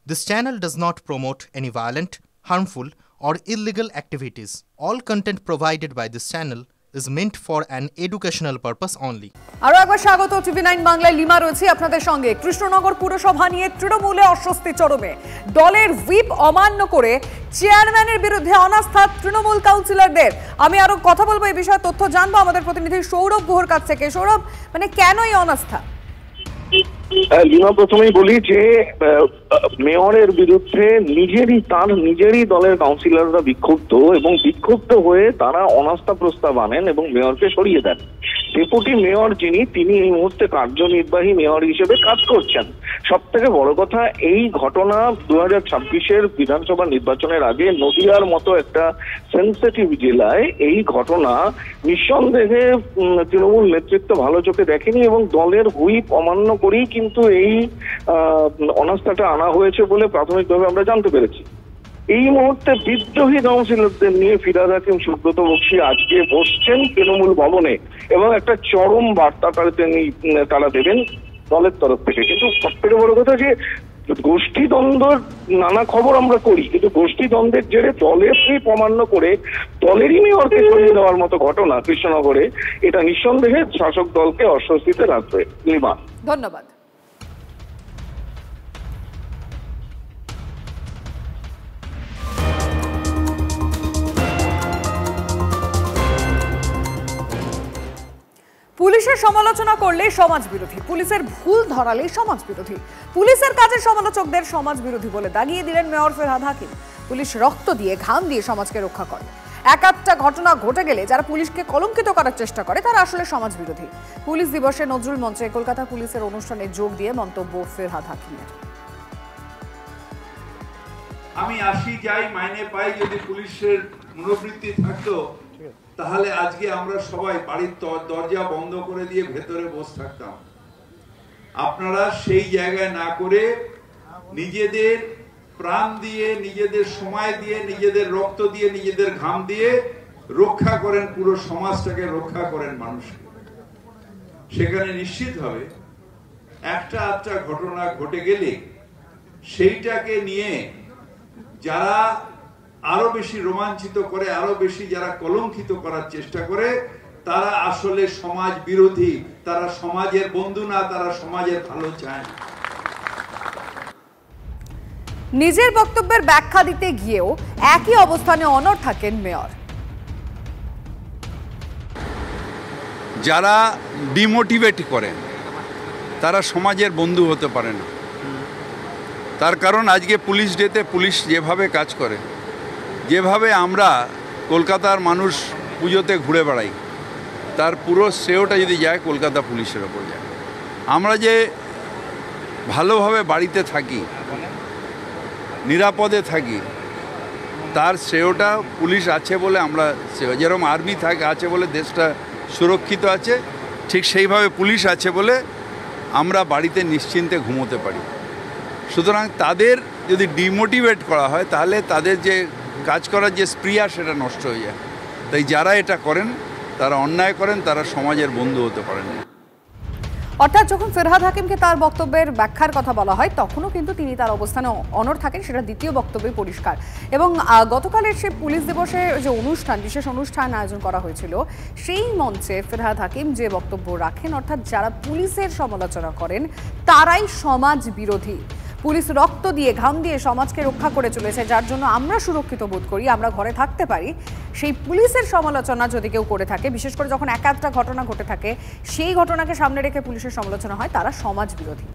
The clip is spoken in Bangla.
This channel does not promote any violent, harmful, or illegal activities. All content provided by this channel is meant for an educational purpose only. আরো একবার স্বাগত টিভি9 বাংলায় লিমা রয়েছে আপনাদের সঙ্গে। কৃষ্ণনগর পুরসভা নিয়ে তৃণমূলে অস্বস্তি চরমে। দলের হুইপ অমান্য করে চেয়ারম্যানের বিরুদ্ধে অনাস্থা তৃণমূল কাউন্সিলরদের। আমি আরো কথা বলবো এই বিষয়ে, তথ্য জানবো আমাদের প্রতিনিধি সৌরভ গুহর কাছ থেকে। সৌরভ, মানে কেন এই অনাস্থা? লিমা, প্রথমেই বলি যে মেয়রের বিরুদ্ধে তার নিজেরই দলের কাউন্সিলররা বিক্ষুব্ধ এবং বিক্ষুব্ধ হয়ে তারা অনাস্থা প্রস্তাব আনেন এবং মেয়রকে সরিয়ে দেন। ডেপুটি মেয়র তিনি এই মুহূর্তে কার্যনির্বাহী মেয়র হিসেবে কাজ করছেন। সব থেকে বড় কথা, এই ঘটনা 2026-এর বিধানসভা নির্বাচনের আগে নদিয়ার মতো একটা সেন্সিটিভ জেলায় এই ঘটনা নিঃসন্দেহে তৃণমূল নেতৃত্ব ভালো চোখে দেখেনি এবং দলের হুইপ অমান্য করেই কিন্তু এই অনাস্থাটা আনা হয়েছে বলে প্রাথমিকভাবে আমরা জানতে পেরেছি। এই মুহূর্তে বিদ্রোহী কাউন্সিলরদের নিয়ে ফিরহাদ হাকিম, সুব্রত বক্সী আজকে বসছেন তৃণমূল ভবনে এবং একটা চরম বার্তা তারা দেবেন দলের তরফ থেকে। কিন্তু সব থেকে বড় কথা যে গোষ্ঠী দ্বন্দ্বর নানা খবর আমরা করি, কিন্তু গোষ্ঠী দ্বন্দ্বের জেরে দলের অমান্য করে দলেরই মেয়রকে সরিয়ে দেওয়ার মতো ঘটনা কৃষ্ণনগরে, এটা নিঃসন্দেহে শাসক দলকে অস্বস্তিতে রাখবে। লিমা, ধন্যবাদ। পুলিশের সমালোচনা করলে সমাজ বিরোধী, পুলিশের ভুল ধরালে সমাজ বিরোধী, পুলিশের কাজের সমালোচকদের সমাজ বিরোধী বলে দাগিয়ে দিলেন মেয়র ফিরহাদ হাকিম। পুলিশ রক্ত দিয়ে ঘাম দিয়ে সমাজকে রক্ষা করে। একটা ঘটনা ঘটে গেলে যারা পুলিশকে কলঙ্কিত করার চেষ্টা করে তারা আসলে সমাজ বিরোধী। পুলিশ দিবসে নজরুল মঞ্চে কলকাতা পুলিশের অনুষ্ঠানে যোগ দিয়ে মন্তব্য ফিরহাদ হাকিমের। আমি আসি যাই মাইনে পাই, যদি পুলিশের মনোবৃত্তি থাকতো তাহলে আজকে আমরা সবাই বাড়ির দরজা বন্ধ করে দিয়ে ভেতরে বসে থাকতাম। আপনারা সেই জায়গায় না করে নিজেদের প্রাণ দিয়ে, নিজেদের সময় দিয়ে, নিজেদের রক্ত দিয়ে, নিজেদের ঘাম দিয়ে রক্ষা করেন, পুরো সমাজটাকে রক্ষা করেন মানুষকে। সেখানে নিশ্চিতভাবে একটা আধটা ঘটনা ঘটে গেলে সেইটাকে নিয়ে যারা আরো বেশি রোমাঞ্চিত করে, আরো বেশি যারা কলঙ্কিত করার চেষ্টা করে, তারা আসলে সমাজ বিরোধী, তারা সমাজের বন্ধু না, তারা সমাজের ভালো চায়। নিজের বক্তব্যের ব্যাখ্যা দিতে গিয়েও একই অবস্থানে অনড় থাকেন মেয়র। যারা ডিমোটিভেট করেন তারা সমাজের বন্ধু হতে পারে না। তার কারণ আজকে পুলিশ ডেতে পুলিশ যেভাবে কাজ করে, যেভাবে আমরা কলকাতার মানুষ পুজোতে ঘুরে বেড়াই, তার পুরো শ্রেয়টা যদি যায় কলকাতা পুলিশের ওপর যায়। আমরা যে ভালোভাবে বাড়িতে থাকি, নিরাপদে থাকি, তার শ্রেয়টা পুলিশ আছে বলে আমরা, যেরকম আর্মি আছে বলে দেশটা সুরক্ষিত আছে, ঠিক সেইভাবে পুলিশ আছে বলে আমরা বাড়িতে নিশ্চিন্তে ঘুমোতে পারি। সুতরাং তাদের যদি ডিমোটিভেট করা হয় তাহলে তাদের যে কাজ করার যে স্প্রিয়া সেটা নষ্ট হয়ে যায়। তাই যারা এটা করেন তারা অন্যায় করেন, তারা সমাজের বন্ধু হতে পারেন না। অর্থাৎ যখন ফিরহাদ হাকিমকে তার বক্তব্যের ব্যাখ্যার কথা বলা হয় তখনও কিন্তু তিনি তার অবস্থানে অনড় থাকেন, সেটা দ্বিতীয় বক্তব্যে পরিষ্কার। এবং গতকালের সে পুলিশ দিবসে যে অনুষ্ঠান, বিশেষ অনুষ্ঠান আয়োজন করা হয়েছিল, সেই মঞ্চে ফিরহাদ হাকিম যে বক্তব্য রাখেন, অর্থাৎ যারা পুলিশের সমালোচনা করেন তারাই সমাজ বিরোধী। পুলিশ রক্ত দিয়ে ঘাম দিয়ে সমাজকে রক্ষা করে চলেছে, যার জন্য আমরা সুরক্ষিত বোধ করি, আমরা ঘরে থাকতে পারি। সেই পুলিশের সমালোচনা যদি কেউ করে থাকে, বিশেষ করে যখন একটা ঘটনা ঘটে থাকে, সেই ঘটনাকে সামনে রেখে পুলিশের সমালোচনা হয়, তারা সমাজ বিরোধী।